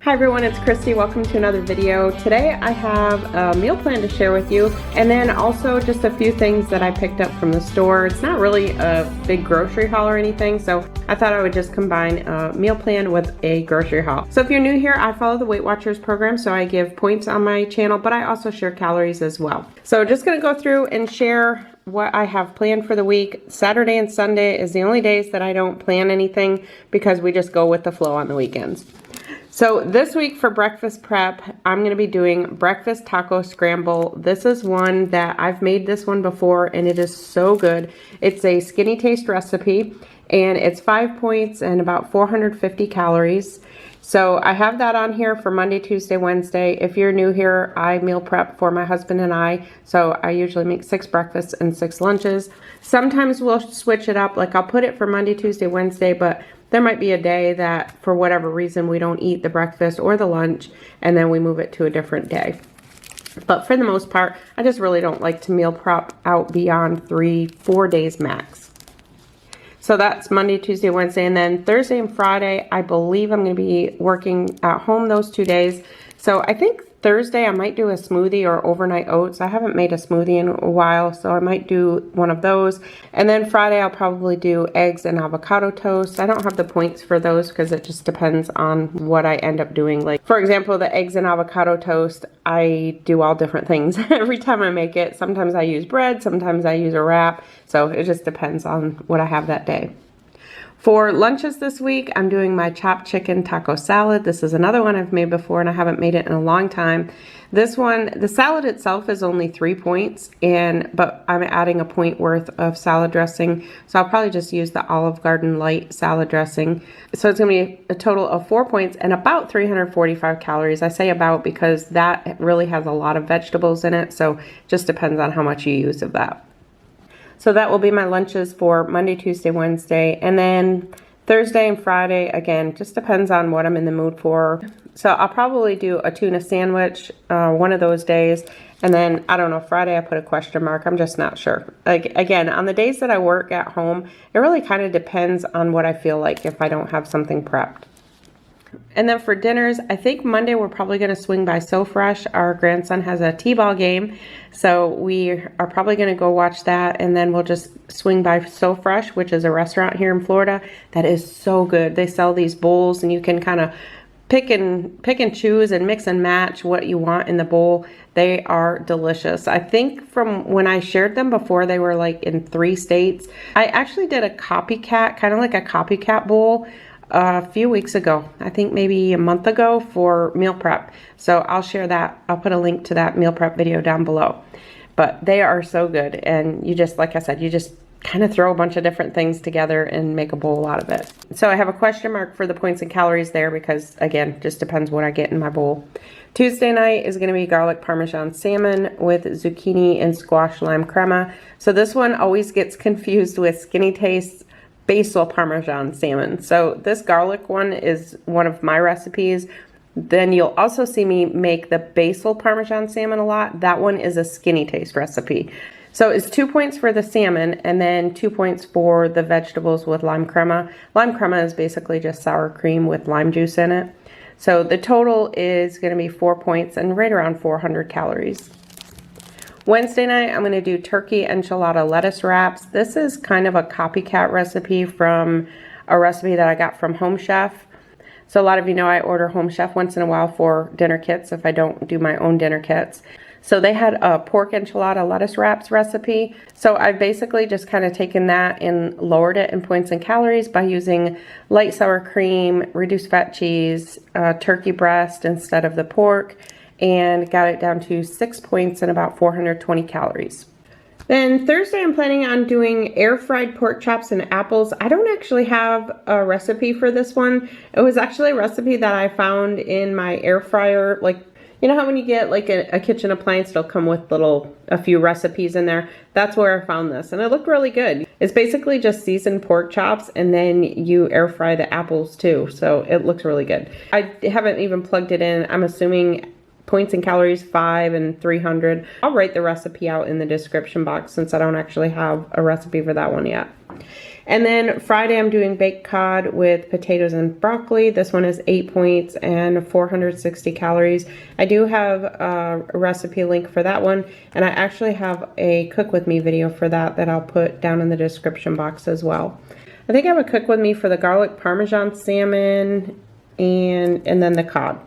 Hi everyone, it's Christy. Welcome to another video. Today I have a meal plan to share with you, and then also just a few things that I picked up from the store. It's not really a big grocery haul or anything, so I thought I would just combine a meal plan with a grocery haul. So if you're new here, I follow the Weight Watchers program, so I give points on my channel, but I also share calories as well. So just gonna go through and share what I have planned for the week. Saturday and Sunday is the only days that I don't plan anything because we just go with the flow on the weekends. So this week for breakfast prep, I'm going to be doing breakfast taco scramble. This is one that I've made this one before and it is so good. It's a skinny taste recipe and it's 5 points and about 450 calories. So I have that on here for Monday, Tuesday, Wednesday. If you're new here, I meal prep for my husband and I. So I usually make 6 breakfasts and 6 lunches. Sometimes we'll switch it up. Like I'll put it for Monday, Tuesday, Wednesday, but there might be a day that for whatever reason we don't eat the breakfast or the lunch and then we move it to a different day. But for the most part, I just really don't like to meal prep out beyond 3-4 days max. So that's Monday, Tuesday, Wednesday, and then Thursday and Friday, I believe I'm going to be working at home those 2 days. So I think Thursday I might do a smoothie or overnight oats. I haven't made a smoothie in a while, so I might do one of those. And then Friday I'll probably do eggs and avocado toast. I don't have the points for those because it just depends on what I end up doing. Like for example, the eggs and avocado toast, I do all different things every time I make it. Sometimes I use bread, sometimes I use a wrap. So it just depends on what I have that day. For lunches this week, I'm doing my chopped chicken taco salad. This is another one I've made before and I haven't made it in a long time. This one, the salad itself is only 3 points, but I'm adding a point worth of salad dressing. So I'll probably just use the Olive Garden light salad dressing. So it's gonna be a total of 4 points and about 345 calories. I say about because that really has a lot of vegetables in it. So it just depends on how much you use of that. So that will be my lunches for Monday, Tuesday, Wednesday, and then Thursday and Friday, again, just depends on what I'm in the mood for. So I'll probably do a tuna sandwich one of those days, and then, I don't know, Friday I put a question mark. I'm just not sure. Like, again, on the days that I work at home, it really kind of depends on what I feel like if I don't have something prepped. And then for dinners, I think Monday we're probably going to swing by So Fresh. Our grandson has a t-ball game, so we are probably going to go watch that, and then we'll just swing by So Fresh, which is a restaurant here in Florida that is so good. They sell these bowls and you can kind of pick and choose and mix and match what you want in the bowl. They are delicious. I think from when I shared them before, they were like in 3 states. I actually did a copycat, kind of like a copycat bowl a few weeks ago, I think maybe a month ago, for meal prep. So I'll share that. I'll put a link to that meal prep video down below. But they are so good, and you just, like I said, you just kind of throw a bunch of different things together and make a bowl out of it. So I have a question mark for the points and calories there because, again, just depends what I get in my bowl. Tuesday night is going to be garlic parmesan salmon with zucchini and squash lime crema. So this one always gets confused with skinny taste basil parmesan salmon. So this garlic one is one of my recipes. Then you'll also see me make the basil parmesan salmon a lot. That one is a skinny taste recipe. So it's 2 points for the salmon and then 2 points for the vegetables with lime crema. Lime crema is basically just sour cream with lime juice in it. So the total is going to be 4 points and right around 400 calories. Wednesday night, I'm going to do turkey enchilada lettuce wraps. This is kind of a copycat recipe from a recipe that I got from Home Chef. So a lot of you know I order Home Chef once in a while for dinner kits if I don't do my own dinner kits. So they had a pork enchilada lettuce wraps recipe. So I've basically just kind of taken that and lowered it in points and calories by using light sour cream, reduced fat cheese, turkey breast instead of the pork, and got it down to 6 points and about 420 calories. Then Thursday I'm planning on doing air fried pork chops and apples. I don't actually have a recipe for this one. It was actually a recipe that I found in my air fryer. Like, you know how when you get like a kitchen appliance, it'll come with a few recipes in there. That's where I found this and it looked really good. It's basically just seasoned pork chops and then you air fry the apples too. So it looks really good. I haven't even plugged it in. I'm assuming points and calories 5 and 300. I'll write the recipe out in the description box since I don't actually have a recipe for that one yet. And then Friday I'm doing baked cod with potatoes and broccoli. This one is 8 points and 460 calories. I do have a recipe link for that one, and I actually have a cook with me video for that I'll put down in the description box as well. I think I have a cook with me for the garlic parmesan salmon and then the cod.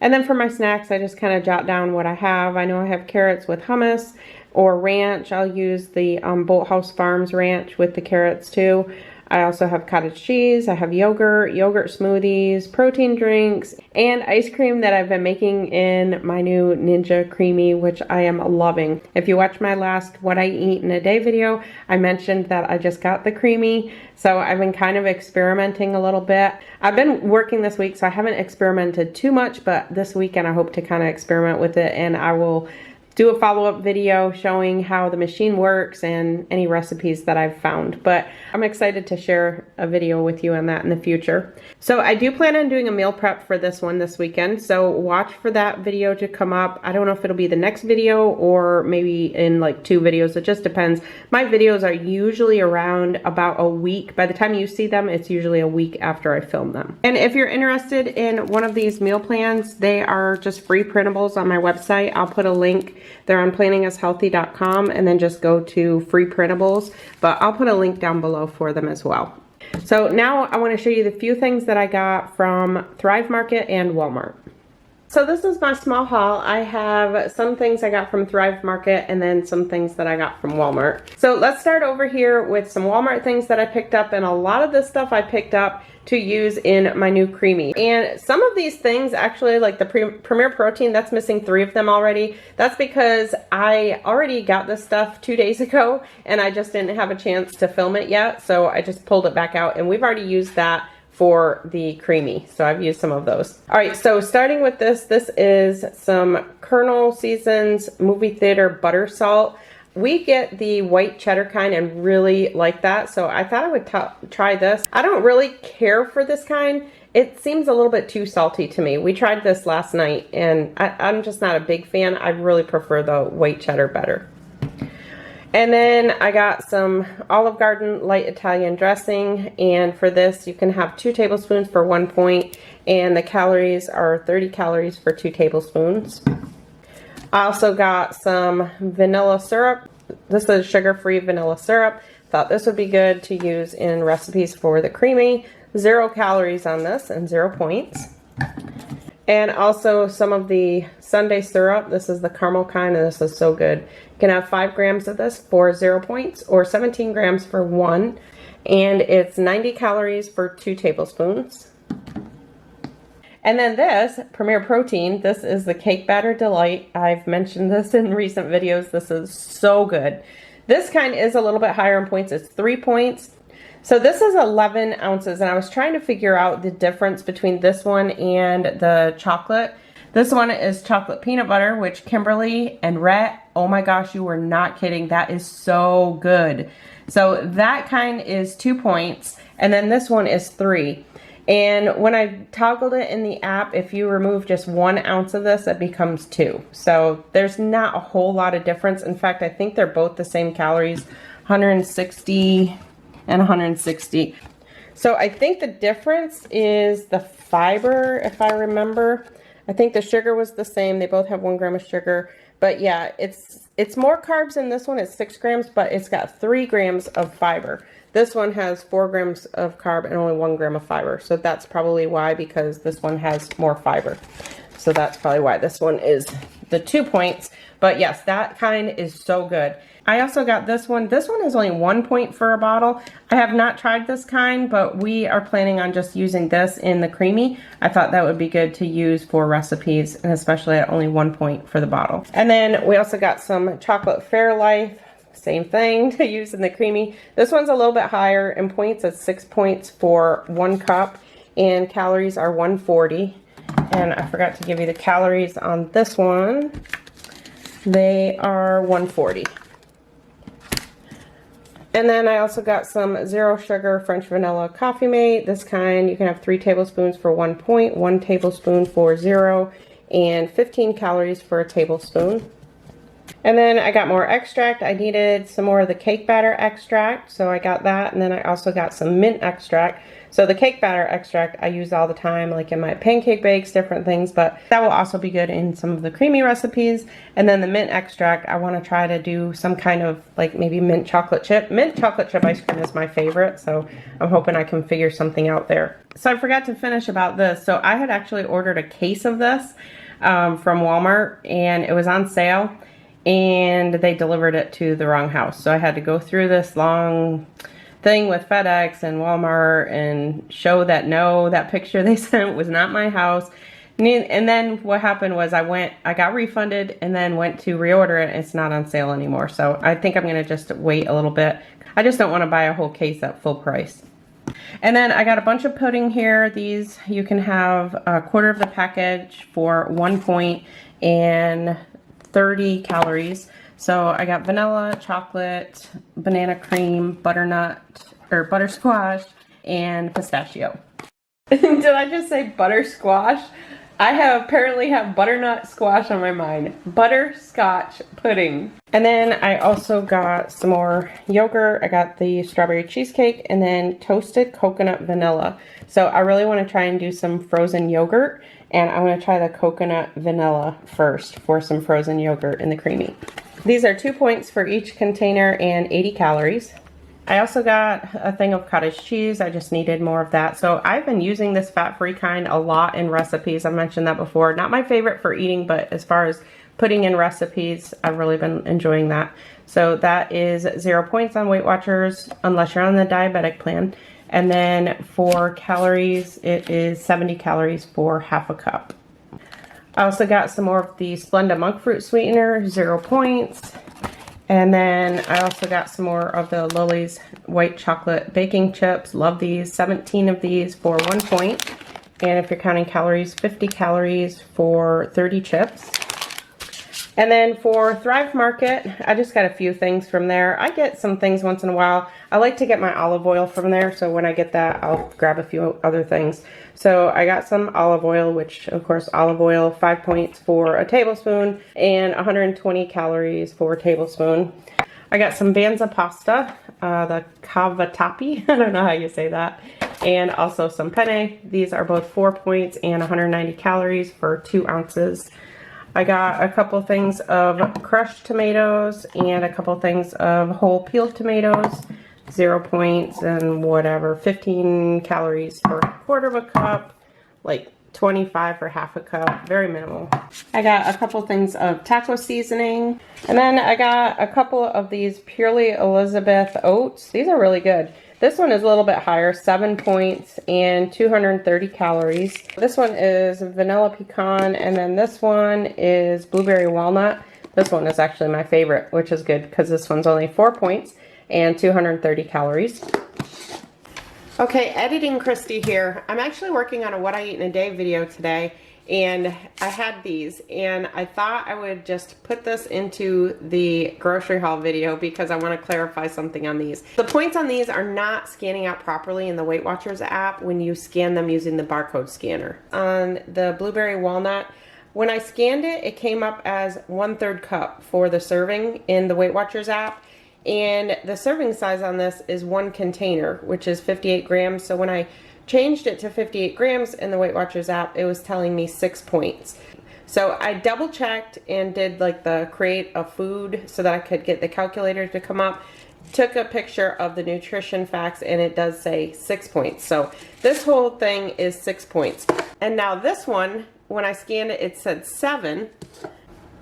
And then for my snacks, I just kind of jot down what I have. I know I have carrots with hummus or ranch. I'll use the Bolthouse Farms ranch with the carrots too. I also have cottage cheese, I have yogurt smoothies, protein drinks, and ice cream that I've been making in my new Ninja Creamy, which I am loving. If you watch my last What I Eat in a Day video, I mentioned that I just got the Creamy, so I've been kind of experimenting a little bit. I've been working this week, so I haven't experimented too much, but this weekend I hope to kind of experiment with it, and I will do a follow-up video showing how the machine works and any recipes that I've found. But I'm excited to share a video with you on that in the future. So I do plan on doing a meal prep for this one this weekend, so watch for that video to come up. I don't know if it'll be the next video or maybe in like 2 videos. It just depends. My videos are usually around about a week. By the time you see them, it's usually a week after I film them. And if you're interested in one of these meal plans, they are just free printables on my website. I'll put a link. They're on planningashealthy.com, and then just go to free printables, but I'll put a link down below for them as well. So now I want to show you the few things that I got from Thrive Market and Walmart. So this is my small haul. I have some things I got from Thrive Market and then some things that I got from Walmart. So let's start over here with some Walmart things that I picked up, and a lot of this stuff I picked up to use in my new Creamy. And some of these things actually, like the Premier Protein, that's missing 3 of them already. That's because I already got this stuff 2 days ago and I just didn't have a chance to film it yet. So I just pulled it back out, and we've already used that for the Creamy. So I've used some of those. All right, so starting with this is some Colonel Seasons movie theater butter salt. We get the white cheddar kind and really like that, so I thought I would try this. I don't really care for this kind. It seems a little bit too salty to me. We tried this last night and I'm just not a big fan. I really prefer the white cheddar better. And then I got some Olive Garden light Italian dressing, and for this you can have 2 tablespoons for 1 point, and the calories are 30 calories for 2 tablespoons. I also got some vanilla syrup. This is sugar-free vanilla syrup. Thought this would be good to use in recipes for the Creamy. 0 calories on this and 0 points. And also some of the Sundae syrup. This is the caramel kind, and this is so good. You can have 5 grams of this for 0 points or 17 grams for 1. And it's 90 calories for 2 tablespoons. And then this, Premier Protein, this is the Cake Batter Delight. I've mentioned this in recent videos. This is so good. This kind is a little bit higher in points. It's 3 points. So this is 11 ounces, and I was trying to figure out the difference between this one and the chocolate. This one is chocolate peanut butter, which Kimberly and Rhett, oh my gosh, you were not kidding. That is so good. So that kind is 2 points, and then this one is 3. And when I toggled it in the app, if you remove just 1 ounce of this, it becomes 2. So there's not a whole lot of difference. In fact, I think they're both the same calories, 160 and 160. So I think the difference is the fiber, if I remember. I think the sugar was the same. They both have 1 gram of sugar. But yeah, it's more carbs in this one. It's 6 grams, but it's got 3 grams of fiber. This one has 4 grams of carb and only 1 gram of fiber. So that's probably why, because this one has more fiber. So that's probably why this one is the 2 points. But yes, that kind is so good. I also got this one. This one is only 1 point for a bottle. I have not tried this kind, but we are planning on just using this in the Creamy. I thought that would be good to use for recipes, and especially at only 1 point for the bottle. And then we also got some chocolate Fairlife. Same thing to use in the Creamy. This one's a little bit higher in points. It's 6 points for 1 cup, and calories are 140. And I forgot to give you the calories on this one. They are 140. And then I also got some 0 sugar French vanilla Coffee Mate. This kind, you can have 3 tablespoons for 1 point, 1 tablespoon for 0, and 15 calories for a tablespoon. And then I got more extract. I needed some more of the cake batter extract, so I got that. And then I also got some mint extract. So the cake batter extract I use all the time, like in my pancake bakes, different things, but that will also be good in some of the creamy recipes. And then the mint extract, I want to try to do some kind of like maybe mint chocolate chip. Mint chocolate chip ice cream is my favorite, so I'm hoping I can figure something out there. So I forgot to finish about this. So I had actually ordered a case of this from Walmart, and it was on sale. And they delivered it to the wrong house. So I had to go through this long thing with FedEx and Walmart and show that no, that picture they sent was not my house. And then what happened was I got refunded and then went to reorder it. And it's not on sale anymore. So I think I'm gonna just wait a little bit. I just don't wanna buy a whole case at full price. And then I got a bunch of pudding here. These, you can have a quarter of the package for 1 point and 30 calories. So I got vanilla, chocolate, banana cream, butternut, or buttersquash, and pistachio. Did I just say buttersquash? I apparently have butternut squash on my mind. Butterscotch pudding. And then I also got some more yogurt. I got the strawberry cheesecake and then toasted coconut vanilla. So I really want to try and do some frozen yogurt. And I'm going to try the coconut vanilla first for some frozen yogurt in the creamy. These are 2 points for each container and 80 calories. I also got a thing of cottage cheese. I just needed more of that. So I've been using this fat-free kind a lot in recipes. I mentioned that before. Not my favorite for eating, but as far as putting in recipes, I've really been enjoying that. So that is 0 points on Weight Watchers unless you're on the diabetic plan. And then for calories, it is 70 calories for half a cup. I also got some more of the Splenda monk fruit sweetener, 0 points. And then I also got some more of the Lily's white chocolate baking chips. Love these. 17 of these for 1 point. And if you're counting calories, 50 calories for 30 chips. And then for Thrive Market, I just got a few things from there. I get some things once in a while. I like to get my olive oil from there, so when I get that, I'll grab a few other things. So I got some olive oil, which of course olive oil, 5 points for a tablespoon and 120 calories for a tablespoon. I got some Banza pasta, the cavatappi, I don't know how you say that, and also some penne. These are both 4 points and 190 calories for 2 ounces. I got a couple things of crushed tomatoes and a couple things of whole peeled tomatoes, 0 points and whatever, 15 calories for a quarter of a cup, like 25 for half a cup, very minimal. I got a couple things of taco seasoning, and then I got a couple of these Purely Elizabeth oats. These are really good. This one is a little bit higher, 7 points and 230 calories. This one is vanilla pecan, and then this one is blueberry walnut. This one is actually my favorite, which is good because this one's only 4 points and 230 calories. Okay, editing Christy here. I'm actually working on a what I eat in a day video today, and I had these, and I thought I would just put this into the grocery haul video because I want to clarify something on these. The points on these are not scanning out properly in the Weight Watchers app when you scan them using the barcode scanner. On the blueberry walnut, when I scanned it, it came up as 1/3 cup for the serving in the Weight Watchers app. And the serving size on this is 1 container, which is 58 grams. So when I changed it to 58 grams in the Weight Watchers app, it was telling me 6 points. So I double checked and did like the create a food so that I could get the calculator to come up. Took a picture of the nutrition facts and it does say 6 points. So this whole thing is 6 points. And now this one, when I scanned it, it said 7.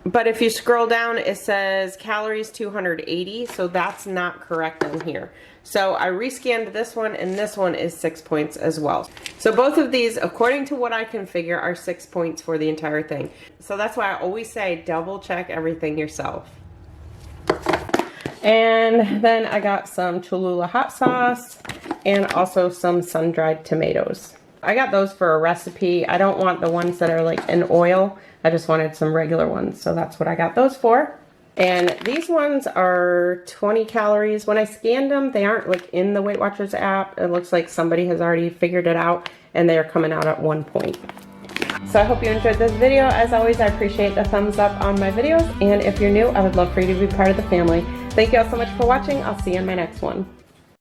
But if you scroll down, it says calories 280, so that's not correct in here. So I rescanned this one, and this one is 6 points as well. So both of these, according to what I can figure, are 6 points for the entire thing. So that's why I always say double check everything yourself. And then I got some Cholula hot sauce and also some sun-dried tomatoes. I got those for a recipe. I don't want the ones that are like in oil. I just wanted some regular ones, so that's what I got those for. And these ones are 20 calories. When I scanned them, they aren't like in the Weight Watchers app. It looks like somebody has already figured it out, and they are coming out at 1 point. So I hope you enjoyed this video. As always, I appreciate the thumbs up on my videos, and if you're new, I would love for you to be part of the family. Thank you all so much for watching. I'll see you in my next one.